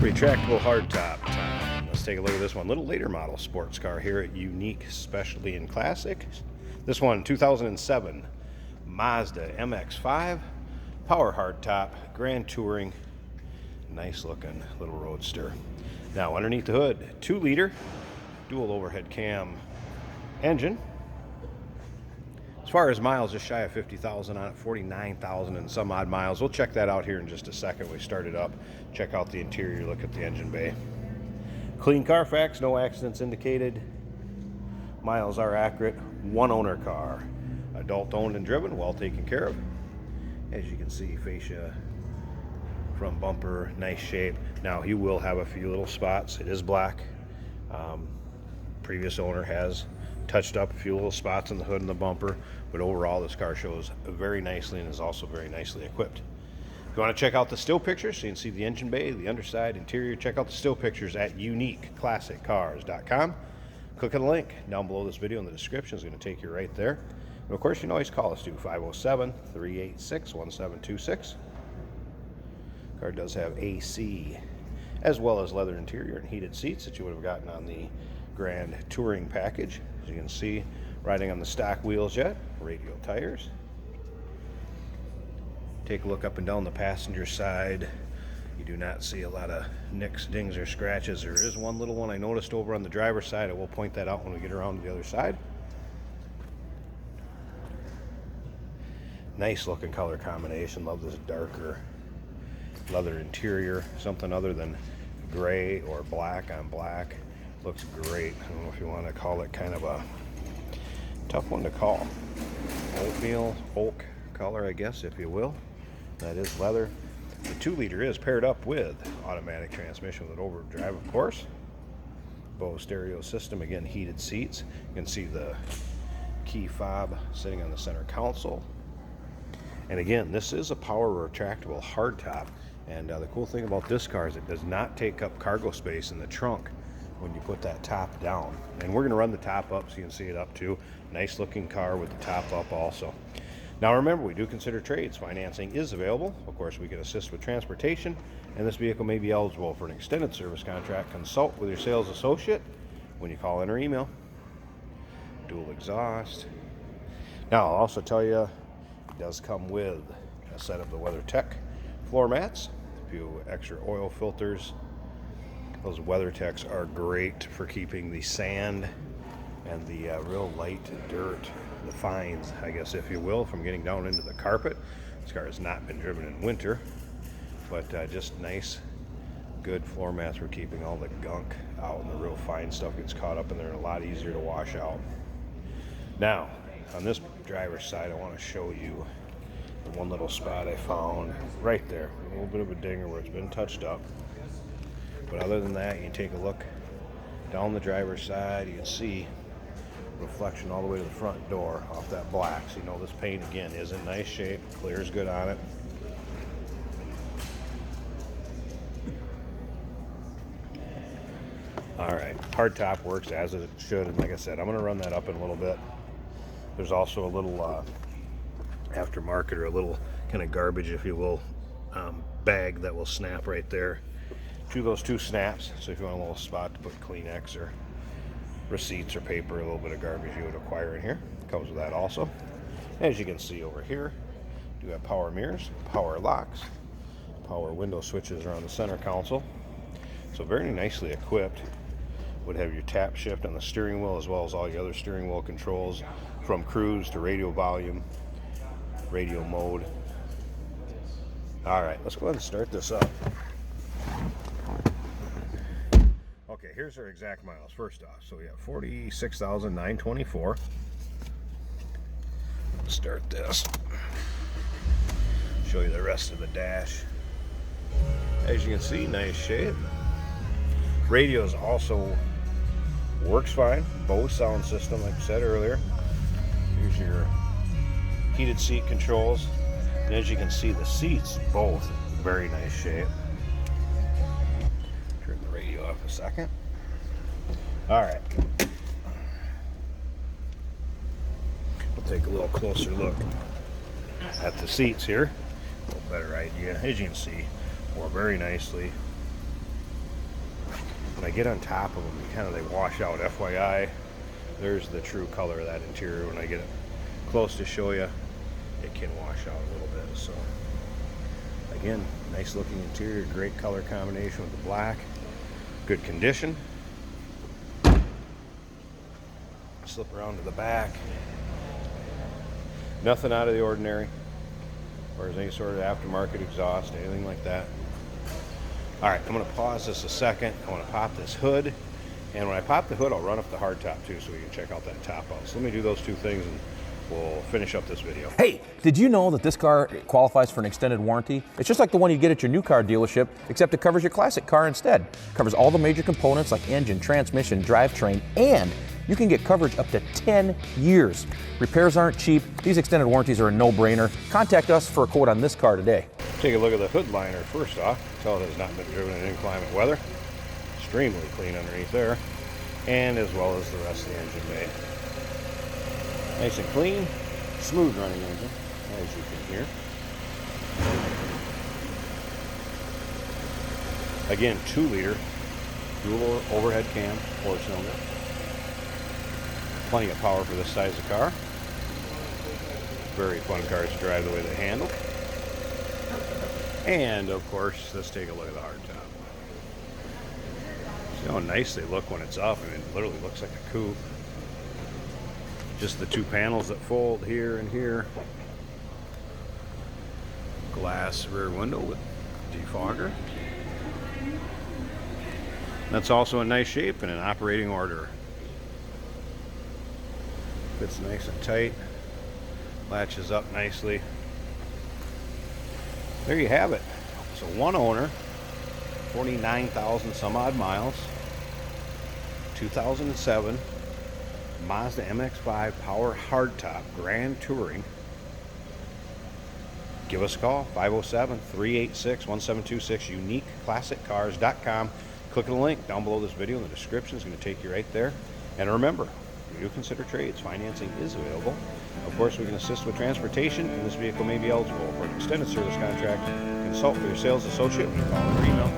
Retractable hardtop time. Let's take a look at this one. Little later model sports car here at Unique Specialty and Classic. This one, 2007 Mazda MX-5 power hardtop, Grand Touring. Nice looking little roadster. Now underneath the hood, 2-liter dual overhead cam engine. As far as miles, just shy of 50,000 on it, 49,000 and some odd miles. We'll check that out here in just a second. We start it up, check out the interior, look at the engine bay. Clean Carfax, no accidents indicated. Miles are accurate. One owner car. Adult owned and driven, well taken care of. As you can see, fascia from bumper, nice shape. Now he will have a few little spots. It is black. Previous owner has touched up a few little spots in the hood and the bumper, but overall this car shows very nicely and is also very nicely equipped. If you want to check out the still pictures so you can see the engine bay, the underside, interior, check out the still pictures at uniqueclassiccars.com. Click on the link down below this video in the description. It's going to take you right there. And of course, you can always call us to 507-386-1726. Car does have AC as well as leather interior and heated seats that you would have gotten on the Grand Touring package. As you can see, riding on the stock wheels yet, radial tires. Take a look up and down the passenger side. You do not see a lot of nicks, dings, or scratches. There is one little one I noticed over on the driver's side. I will point that out when we get around to the other side. Nice looking color combination. Love this darker leather interior, something other than gray or black on black. Looks great. I don't know if you want to call it kind of a tough one to call. Oatmeal, oak color, I guess, if you will. That is leather. The 2-liter is paired up with automatic transmission with overdrive, of course. Bose stereo system, again, heated seats. You can see the key fob sitting on the center console. And again, this is a power retractable hardtop. And the cool thing about this car is it does not take up cargo space in the trunk when you put that top down. And we're going to run the top up so you can see it up too. Nice looking car with the top up also. Now remember, we do consider trades. Financing is available. Of course, we can assist with transportation, and this vehicle may be eligible for an extended service contract. Consult with your sales associate when you call in or email. Dual exhaust. Now I'll also tell you, it does come with a set of the WeatherTech floor mats, a few extra oil filters. Those WeatherTechs are great for keeping the sand and the real light dirt, the fines, I guess, if you will, from getting down into the carpet. This car has not been driven in winter, but just nice, good floor mats for keeping all the gunk out, and the real fine stuff gets caught up in there and a lot easier to wash out. Now, on this driver's side, I want to show you the one little spot I found right there. A little bit of a dinger where it's been touched up. But other than that, you can take a look down the driver's side. You can see reflection all the way to the front door off that black. So you know this paint, again, is in nice shape. Clears good on it. Alright, hardtop works as it should. And like I said, I'm going to run that up in a little bit. There's also a little aftermarket, or a little kind of garbage, if you will, bag that will snap right there to those two snaps. So if you want a little spot to put Kleenex or receipts or paper, a little bit of garbage you would acquire in here, comes with that also. As you can see over here, you have power mirrors, power locks, power window switches around the center console. So very nicely equipped. Would have your tap shift on the steering wheel, as well as all your other steering wheel controls, from cruise to radio volume, radio mode. All right, let's go ahead and start this up. Okay, here's our exact miles. First off, so we have 46,924. Let's start this. Show you the rest of the dash. As you can see, nice shape. Radios also works fine. Bose sound system, like I said earlier. Here's your heated seat controls. And as you can see, the seats, both very nice shape. Turn the radio off a second. All right. We'll take a little closer look at the seats here. A little better idea. As you can see, more very nicely when I get on top of them, they wash out. FYI, there's the true color of that interior. When I get it close to show you, it can wash out a little bit. So again, nice looking interior, great color combination with the black, good condition. Slip around to the back. Nothing out of the ordinary, or any sort of aftermarket exhaust, anything like that. All right, I'm going to pause this a second. I want to pop this hood, and when I pop the hood, I'll run up the hardtop too, so we can check out that top out. So let me do those two things, and we'll finish up this video. Hey, did you know that this car qualifies for an extended warranty? It's just like the one you get at your new car dealership, except it covers your classic car instead. It covers all the major components like engine, transmission, drivetrain, and you can get coverage up to 10 years. Repairs aren't cheap. These extended warranties are a no-brainer. Contact us for a quote on this car today. Take a look at the hood liner first off. Tell it has not been driven in inclement weather. Extremely clean underneath there, and as well as the rest of the engine bay. Nice and clean, smooth running engine, as you can hear. Again, 2-liter dual overhead cam, 4-cylinder. Plenty of power for this size of car. Very fun cars to drive the way they handle. And of course, let's take a look at the hardtop. See how nice they look when it's up. I mean, it literally looks like a coupe. Just the 2 panels that fold here and here. Glass rear window with defogger. That's also in nice shape and in operating order. Fits nice and tight. Latches up nicely. There you have it. So one owner, 49,000 some odd miles, 2007 Mazda MX-5 Power Hardtop Grand Touring. Give us a call, 507-386-1726, uniqueclassiccars.com. Click on the link down below this video in the description. It's going to take you right there. And remember, if you do consider trades, financing is available. Of course, we can assist with transportation, and this vehicle may be eligible for an extended service contract. Consult with your sales associate when you call or email.